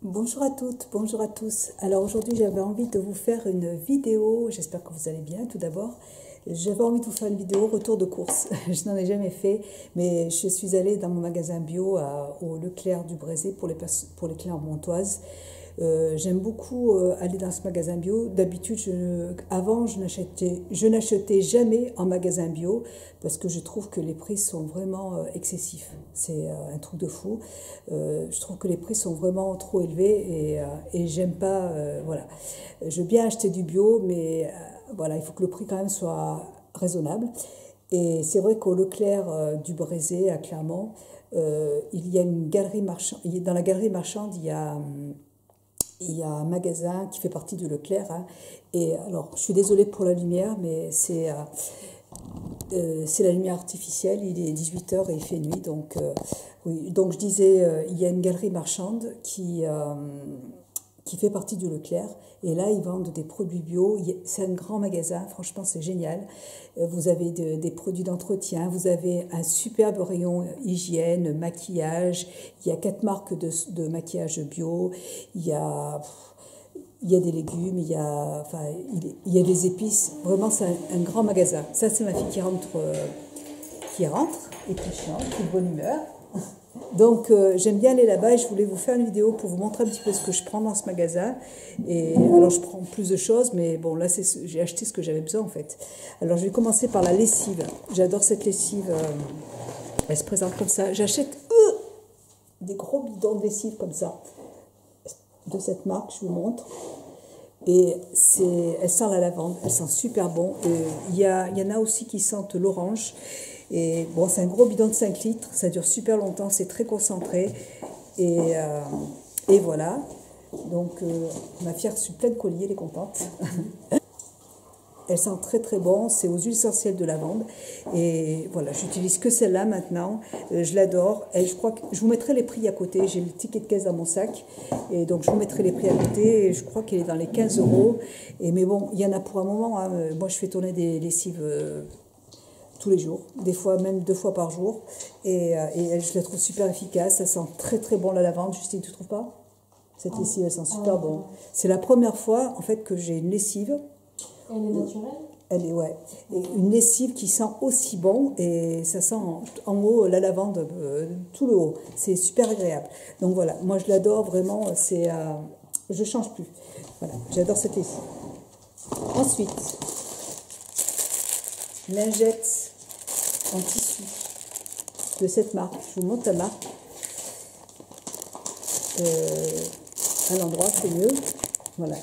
Bonjour à toutes, bonjour à tous. Alors aujourd'hui j'avais envie de vous faire une vidéo, j'espère que vous allez bien tout d'abord. J'avais envie de vous faire une vidéo retour de course, je n'en ai jamais fait, mais je suis allée dans mon magasin bio au Leclerc du Brézé pour les Clermontoises. J'aime beaucoup aller dans ce magasin bio. D'habitude, avant, je n'achetais jamais en magasin bio parce que je trouve que les prix sont vraiment excessifs. C'est un truc de fou. Je trouve que les prix sont vraiment trop élevés et j'aime pas. Voilà. Je veux bien acheter du bio, mais voilà, il faut que le prix quand même soit raisonnable. Et c'est vrai qu'au Leclerc du Brézé à Clermont, il y a une galerie marchande. Dans la galerie marchande, il y a un magasin qui fait partie du Leclerc, hein. Et alors, je suis désolée pour la lumière, mais c'est la lumière artificielle. Il est 18 h et il fait nuit. Donc, oui. Donc je disais, il y a une galerie marchande qui fait partie du Leclerc. Et là, ils vendent des produits bio. C'est un grand magasin, franchement, c'est génial. Vous avez des produits d'entretien, vous avez un superbe rayon hygiène, maquillage. Il y a 4 marques de maquillage bio. Il y a, il y a des légumes, il y a des épices. Vraiment, c'est un grand magasin. Ça, c'est ma fille qui rentre et qui chante, qui est de bonne humeur. Donc j'aime bien aller là-bas et je voulais vous faire une vidéo pour vous montrer un petit peu ce que je prends dans ce magasin. Et alors je prends plus de choses, mais bon là j'ai acheté ce que j'avais besoin en fait. Alors je vais commencer par la lessive. J'adore cette lessive, elle se présente comme ça. J'achète des gros bidons de lessive comme ça, de cette marque, je vous montre. Et elle sent la lavande, elle sent super bon. Il y en a aussi qui sentent l'orange. Et bon, c'est un gros bidon de 5 litres, ça dure super longtemps, c'est très concentré. Et voilà. Donc, ma fille a reçu plein de colis, elle est contente. Elle sent très très bon, c'est aux huiles essentielles de lavande. Et voilà, j'utilise que celle-là maintenant, je l'adore. Et je crois que je vous mettrai les prix à côté, j'ai le ticket de caisse dans mon sac. Et donc je vous mettrai les prix à côté, et je crois qu'elle est dans les 15 €. Mais bon, il y en a pour un moment, hein. Moi je fais tourner des lessives tous les jours, des fois même 2 fois par jour. Et je la trouve super efficace, ça sent très très bon la lavande. Justine, tu ne trouves pas? Cette lessive, elle sent super bon. C'est la première fois en fait que j'ai une lessive. Elle est naturelle? Elle est, ouais. Et une lessive qui sent aussi bon, et ça sent en haut la lavande, tout le haut. C'est super agréable. Donc voilà, moi je l'adore vraiment, je change plus. Voilà, j'adore cette lessive. Ensuite, lingette en tissu de cette marque. Je vous montre la marque. À l'endroit, c'est mieux. Voilà.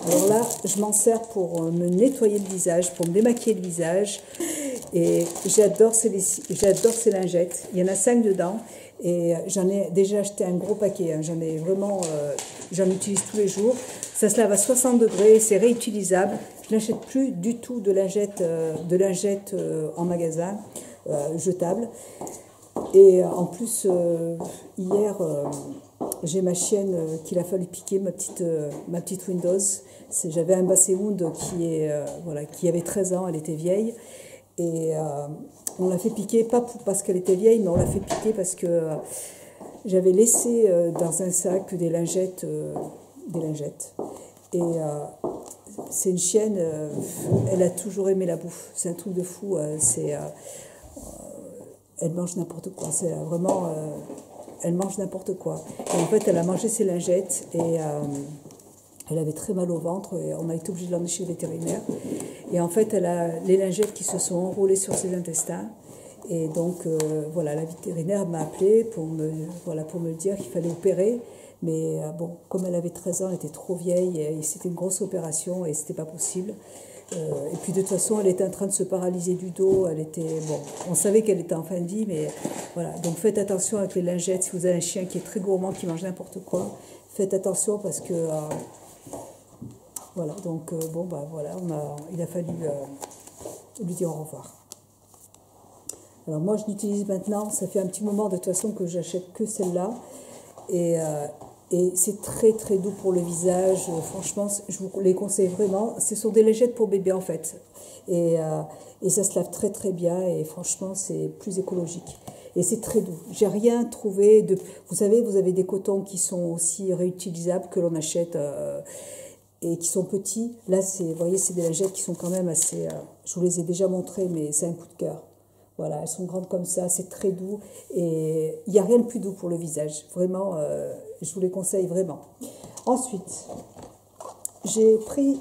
Alors là, je m'en sers pour me nettoyer le visage, pour me démaquiller le visage. Et j'adore ces lingettes. Il y en a 5 dedans. Et j'en ai déjà acheté un gros paquet, hein. J'en utilise tous les jours. Ça se lave à 60 degrés, c'est réutilisable. Je n'achète plus du tout de lingettes en magasin, jetables. Et en plus, hier, j'ai ma chienne qu'il a fallu piquer, ma petite Windows. J'avais un Basset-Hound qui avait 13 ans, elle était vieille. Et on l'a fait piquer, pas parce qu'elle était vieille, mais on l'a fait piquer parce que j'avais laissé dans un sac des lingettes. Et c'est une chienne, elle a toujours aimé la bouffe. C'est un truc de fou. Elle mange n'importe quoi. C'est vraiment... elle mange n'importe quoi. Et en fait, elle a mangé ses lingettes et elle avait très mal au ventre et on a été obligé de l'emmener chez le vétérinaire. Et en fait, elle a les lingettes qui se sont enroulées sur ses intestins. Et donc, voilà, la vétérinaire m'a appelé pour me dire qu'il fallait opérer. Mais bon, comme elle avait 13 ans, elle était trop vieille et c'était une grosse opération et c'était pas possible. Et puis de toute façon, elle était en train de se paralyser du dos. On savait qu'elle était en fin de vie, mais voilà. Donc faites attention avec les lingettes. Si vous avez un chien qui est très gourmand, qui mange n'importe quoi, faites attention parce que voilà. Donc voilà, il a fallu lui dire au revoir. Alors moi, je l'utilise maintenant. Ça fait un petit moment de toute façon que j'achète que celle-là. Et c'est très très doux pour le visage. Franchement, je vous les conseille vraiment. Ce sont des lingettes pour bébé en fait. Et ça se lave très très bien et franchement, c'est plus écologique. et c'est très doux. J'ai rien trouvé de... Vous savez, vous avez des cotons qui sont aussi réutilisables que l'on achète et qui sont petits. Là, vous voyez, c'est des lingettes qui sont quand même assez... je vous les ai déjà montrées, mais c'est un coup de cœur. Voilà, elles sont grandes comme ça, c'est très doux et il n'y a rien de plus doux pour le visage. Vraiment, je vous les conseille vraiment. Ensuite, j'ai pris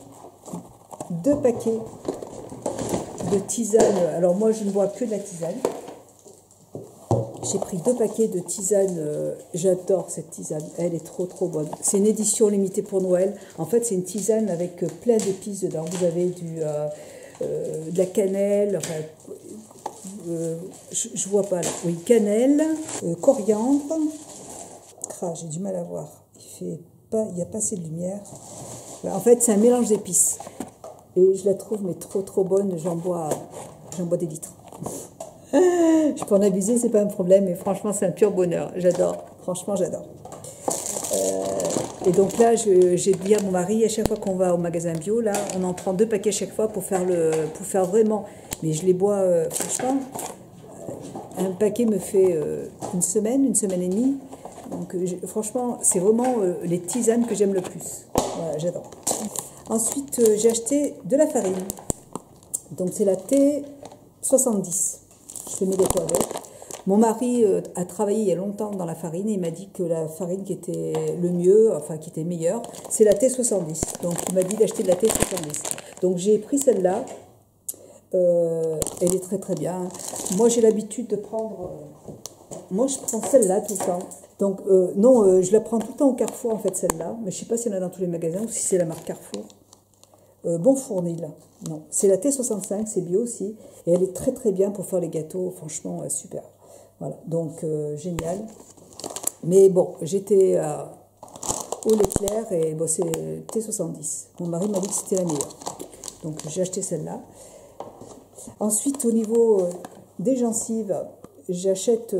2 paquets de tisane. Alors moi, je ne bois que de la tisane. J'ai pris 2 paquets de tisane. J'adore cette tisane. Elle est trop trop bonne. C'est une édition limitée pour Noël. En fait, c'est une tisane avec plein d'épices dedans. Vous avez de la cannelle. Enfin, je vois pas là. Oui, cannelle, coriandre. J'ai du mal à voir. Il n'y a pas assez de lumière. En fait, c'est un mélange d'épices. Et je la trouve mais trop trop bonne. J'en bois des litres. Je peux en abuser, c'est pas un problème, mais franchement, c'est un pur bonheur. J'adore. Franchement, j'adore. Et donc là, j'ai dit à mon mari, à chaque fois qu'on va au magasin bio, là, on en prend 2 paquets chaque fois pour faire vraiment. Mais je les bois, franchement, un paquet me fait une semaine et demie. Donc franchement, c'est vraiment les tisanes que j'aime le plus. Voilà, j'adore. Ensuite, j'ai acheté de la farine. Donc c'est la T70. Je mets des pois avec. Mon mari a travaillé il y a longtemps dans la farine et il m'a dit que la farine qui était le mieux, enfin qui était meilleure, c'est la T70. Donc il m'a dit d'acheter de la T70. Donc j'ai pris celle-là. Elle est très très bien. Moi j'ai l'habitude de prendre... moi je prends celle-là tout le temps. Donc non, je la prends tout le temps au Carrefour en fait celle-là. Mais je ne sais pas si elle en a dans tous les magasins ou si c'est la marque Carrefour. Bon Fournil. Non, c'est la T65, c'est bio aussi. Et elle est très très bien pour faire les gâteaux. Franchement, super. Voilà, donc génial. Mais bon, j'étais au Leclerc et bon, c'est T70. Mon mari m'a dit que c'était la meilleure. Donc j'ai acheté celle-là. Ensuite, au niveau des gencives, j'achète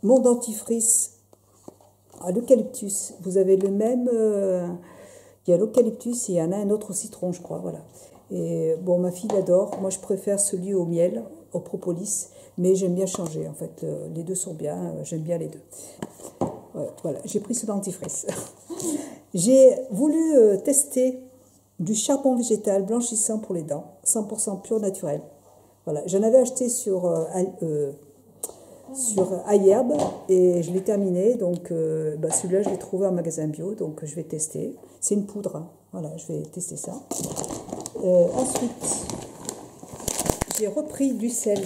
mon dentifrice à l'eucalyptus. Vous avez le même... il y a l'eucalyptus et il y en a un autre au citron, je crois. Voilà. Et bon, ma fille l'adore. Moi, je préfère celui au miel, au propolis. Mais j'aime bien changer, en fait. Les deux sont bien. J'aime bien les deux. Ouais, voilà, j'ai pris ce dentifrice. J'ai voulu tester du charbon végétal blanchissant pour les dents, 100% pur naturel. Voilà, j'en avais acheté sur iHerb et je l'ai terminé. Donc celui-là, je l'ai trouvé en magasin bio, donc je vais tester. C'est une poudre, hein. Voilà, je vais tester ça. Ensuite, j'ai repris du sel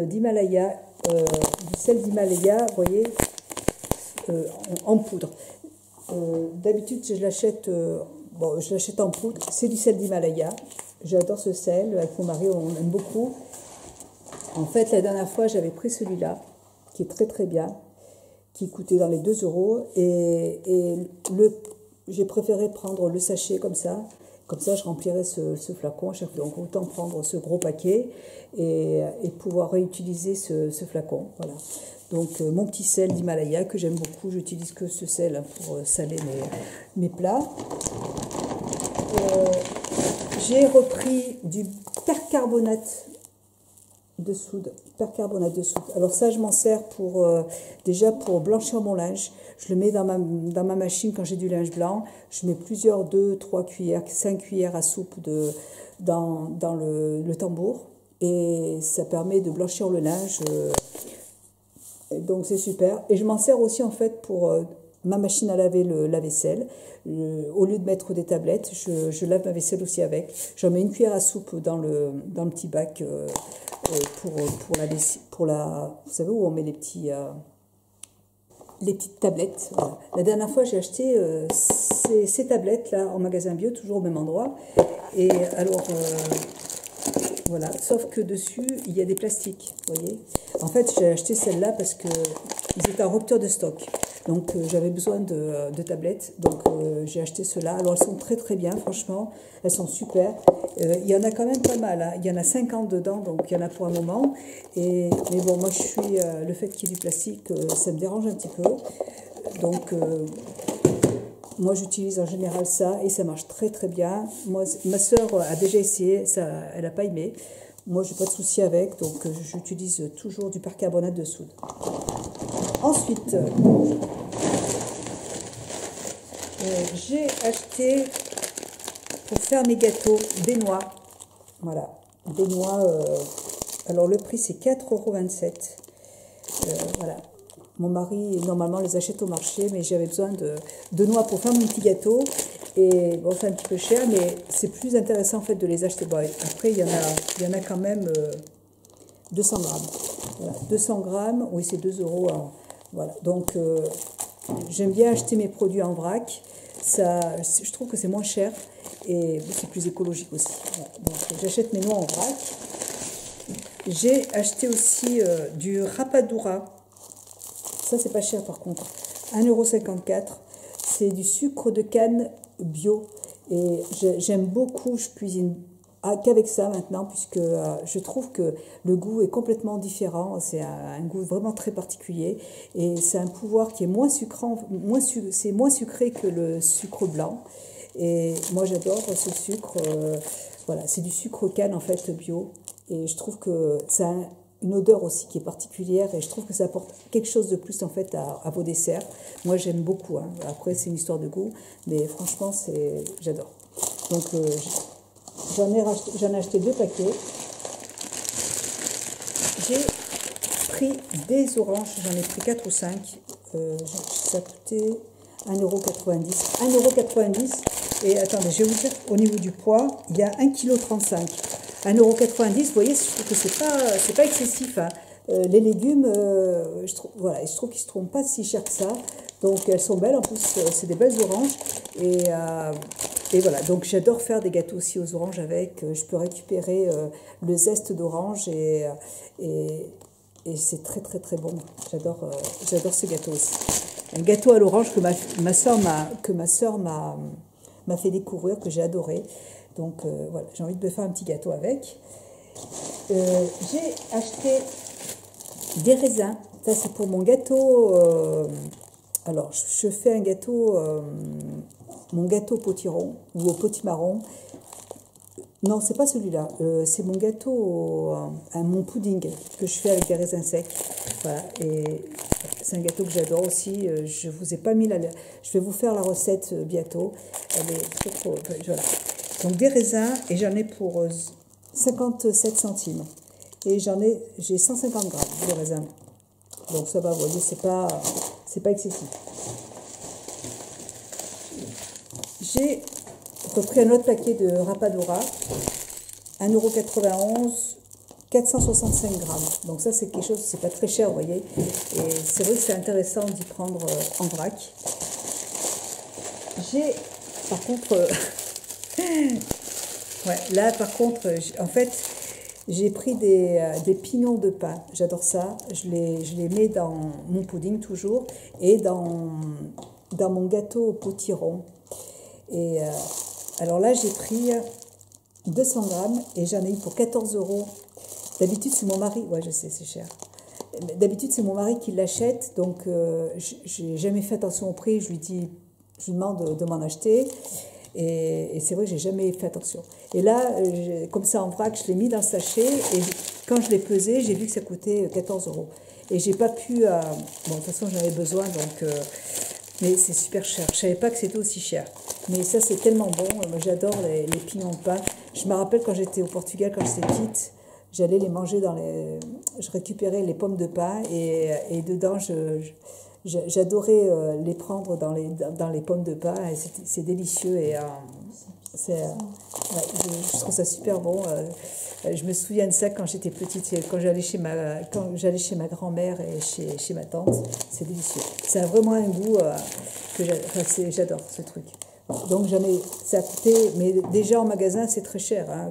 d'Himalaya. Du sel d'Himalaya, vous voyez, en poudre. D'habitude, je l'achète en poudre. C'est du sel d'Himalaya. J'adore ce sel. Avec mon mari, on aime beaucoup. En fait, la dernière fois, j'avais pris celui-là, qui est très très bien, qui coûtait dans les 2 €. Et j'ai préféré prendre le sachet comme ça. Comme ça, je remplirai ce flacon à chaque fois. Donc, autant prendre ce gros paquet et pouvoir réutiliser ce flacon. Voilà. Donc, mon petit sel d'Himalaya que j'aime beaucoup. J'utilise que ce sel pour saler mes plats. J'ai repris du percarbonate de soude. Alors ça, je m'en sers déjà pour blanchir mon linge. Je le mets dans ma machine quand j'ai du linge blanc. Je mets 2, 3 cuillères, 5 cuillères à soupe dans le tambour. Et ça permet de blanchir le linge. Donc c'est super. Et je m'en sers aussi en fait pour ma machine à laver la vaisselle. Au lieu de mettre des tablettes, je lave ma vaisselle aussi avec. J'en mets une cuillère à soupe dans le petit bac pour la vous savez où on met les petites tablettes. Voilà. La dernière fois, j'ai acheté ces tablettes là en magasin bio, toujours au même endroit. Et alors voilà, sauf que dessus il y a des plastiques, vous voyez. En fait, j'ai acheté celle-là parce que ils étaient en rupture de stock. Donc j'avais besoin de tablettes, donc j'ai acheté cela. Alors elles sont très très bien, franchement, elles sont super. Il y en a quand même pas mal, hein. Il y en a 50 dedans, donc il y en a pour un moment. Mais bon, moi le fait qu'il y ait du plastique, ça me dérange un petit peu. Donc moi j'utilise en général ça et ça marche très très bien. Moi, ma soeur a déjà essayé, ça, elle n'a pas aimé. moi, je n'ai pas de souci avec, donc j'utilise toujours du percarbonate de soude. Ensuite, j'ai acheté, pour faire mes gâteaux, des noix. Voilà, des noix. Alors, le prix, c'est 4,27 €. Voilà. Mon mari, normalement, les achète au marché, mais j'avais besoin de noix pour faire mon petit gâteau. Et bon, c'est un petit peu cher, mais c'est plus intéressant en fait de les acheter. Bon, après, il y en a quand même 200 grammes. Voilà, 200 grammes, oui, c'est 2 €. Hein. Voilà, donc j'aime bien acheter mes produits en vrac. Ça, je trouve que c'est moins cher et c'est plus écologique aussi. Voilà, donc j'achète mes noix en vrac. J'ai acheté aussi du rapadura. Ça, c'est pas cher par contre. 1,54 €. C'est du sucre de canne bio. Et j'aime beaucoup, je cuisine qu'avec ça maintenant, puisque je trouve que le goût est complètement différent. C'est un goût vraiment très particulier. Et c'est un pouvoir qui est moins sucrant, c'est moins sucré que le sucre blanc. Et moi, j'adore ce sucre. Voilà, c'est du sucre canne en fait bio. Et je trouve que ça a une odeur aussi qui est particulière et je trouve que ça apporte quelque chose de plus en fait à vos desserts. Moi j'aime beaucoup, hein. Après c'est une histoire de goût, mais franchement j'adore. Donc j'en ai acheté 2 paquets. J'ai pris des oranges, j'en ai pris 4 ou 5. Ça coûtait 1,90 €. 1,90 €. Et attendez, je vais vous dire, au niveau du poids, il y a 1,35 kg. 1,90 €, vous voyez, je trouve que c'est pas excessif. Hein. Les légumes, je trouve qu'ils ne se trouvent pas si cher que ça. Donc elles sont belles, en plus c'est des belles oranges. Et voilà, donc j'adore faire des gâteaux aussi aux oranges avec. Je peux récupérer le zeste d'orange et c'est très très très bon. J'adore ce gâteau aussi. Un gâteau à l'orange que ma soeur m'a fait découvrir, que j'ai adoré. Donc voilà, j'ai envie de me faire un petit gâteau avec. J'ai acheté des raisins. Ça, c'est pour mon gâteau. Alors, je fais un gâteau, mon gâteau potiron ou au potimarron. Non, c'est pas celui-là. C'est mon gâteau, mon pudding que je fais avec des raisins secs. Voilà, et c'est un gâteau que j'adore aussi. Je vous ai pas mis je vais vous faire la recette bientôt. Elle est trop. Voilà. Donc des raisins, et j'en ai pour 57 centimes. Et j'ai 150 grammes de raisins. Donc ça va, vous voyez, c'est pas excessif. J'ai repris un autre paquet de rapadura, 1,91 €, 465 grammes. Donc ça, c'est quelque chose, c'est pas très cher, vous voyez. Et c'est vrai que c'est intéressant d'y prendre en vrac. J'ai, par contre... ouais, là, par contre, en fait, j'ai pris des pignons de pain. J'adore ça. Je les mets dans mon pudding toujours et dans mon gâteau au potiron. Et alors là, j'ai pris 200 grammes et j'en ai eu pour 14 €. D'habitude, c'est mon mari. Ouais, je sais, c'est cher. D'habitude, c'est mon mari qui l'achète. Donc, j'ai jamais fait attention au prix. Je lui demande de m'en acheter. Et c'est vrai que j'ai jamais fait attention. Et là, comme ça en vrac, je l'ai mis dans le sachet. Et quand je l'ai pesé, j'ai vu que ça coûtait 14 €. Et j'ai pas pu... bon, de toute façon, j'en avais besoin, donc... mais c'est super cher. Je savais pas que c'était aussi cher. Mais ça, c'est tellement bon. Moi, j'adore les pignons de pain. Je me rappelle quand j'étais au Portugal, quand j'étais petite, j'allais les manger je récupérais les pommes de pain et dedans, j'adorais les prendre dans les pommes de pain. Et c'est délicieux et je trouve ça super bon. Je me souviens de ça quand j'étais petite, quand j'allais chez ma grand-mère et chez ma tante. C'est délicieux. Ça a vraiment un goût que j'adore ce truc. Donc ça a coûté, mais déjà en magasin c'est très cher. Hein.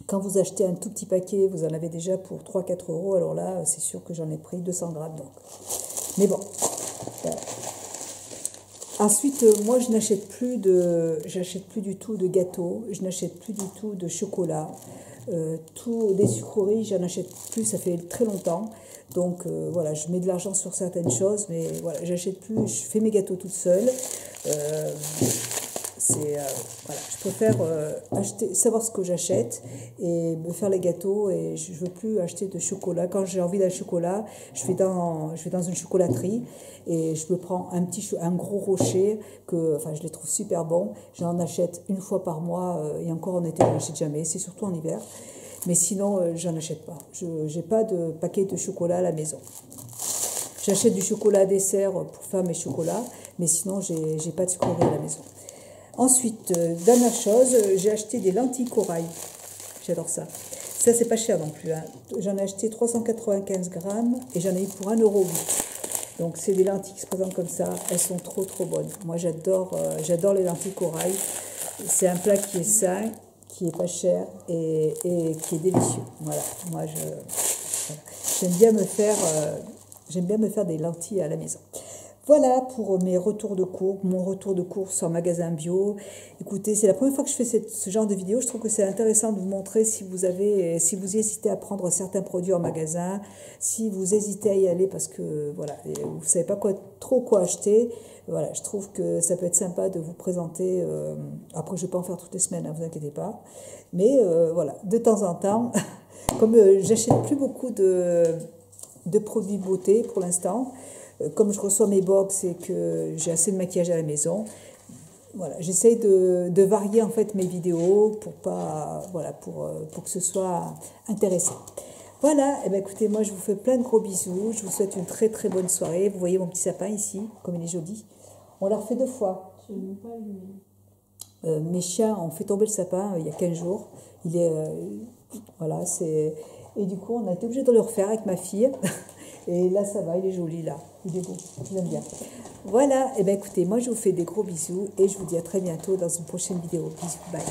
Quand vous achetez un tout petit paquet, vous en avez déjà pour 3-4 €. Alors là, c'est sûr que j'en ai pris 200 grammes. Donc. Mais bon. Voilà. Ensuite, moi, j'achète plus du tout de gâteaux, je n'achète plus du tout de chocolat. Des sucreries, j'en achète plus, ça fait très longtemps. Donc voilà, je mets de l'argent sur certaines choses, mais voilà, j'achète plus, je fais mes gâteaux toute seule. voilà, je préfère savoir ce que j'achète et me faire les gâteaux, et je ne veux plus acheter de chocolat. Quand j'ai envie d'un chocolat, je vais dans une chocolaterie et je me prends un gros rocher enfin, je les trouve super bons. J'en achète une fois par mois, et encore en été, je n'en achète jamais, c'est surtout en hiver. Mais sinon, j'en achète pas. Je n'ai pas de paquet de chocolat à la maison. J'achète du chocolat à dessert pour faire mes chocolats, mais sinon, j'ai pas de sucrerie à la maison. Ensuite, dernière chose, j'ai acheté des lentilles corail. J'adore ça. Ça, c'est pas cher non plus, hein. J'en ai acheté 395 grammes et j'en ai eu pour 1,08 €. Donc, c'est des lentilles qui se présentent comme ça. Elles sont trop, trop bonnes. Moi, j'adore les lentilles corail. C'est un plat qui est sain, qui est pas cher et qui est délicieux. Voilà. Moi, j'aime bien me faire des lentilles à la maison. Voilà pour mon retour de course en magasin bio. Écoutez, c'est la première fois que je fais ce genre de vidéo. Je trouve que c'est intéressant de vous montrer si vous hésitez à prendre certains produits en magasin, si vous hésitez à y aller parce que voilà, vous ne savez pas trop quoi acheter. Voilà, je trouve que ça peut être sympa de vous présenter. Après, je ne vais pas en faire toutes les semaines, ne vous inquiétez pas. Mais voilà, de temps en temps, comme j'achète plus beaucoup de produits beauté pour l'instant, comme je reçois mes box et que j'ai assez de maquillage à la maison, voilà, j'essaye de varier en fait mes vidéos pour que ce soit intéressant. Voilà, et bien écoutez, moi je vous fais plein de gros bisous, je vous souhaite une très très bonne soirée. Vous voyez mon petit sapin ici, comme il est joli. On l'a refait 2 fois. Je n'ai pas allumé. Mes chiens ont fait tomber le sapin il y a 15 jours. Voilà, et du coup on a été obligé de le refaire avec ma fille. Et là, ça va, il est joli, là. Il est beau, je l'aime bien. Voilà, et bien écoutez, moi je vous fais des gros bisous et je vous dis à très bientôt dans une prochaine vidéo. Bisous, bye.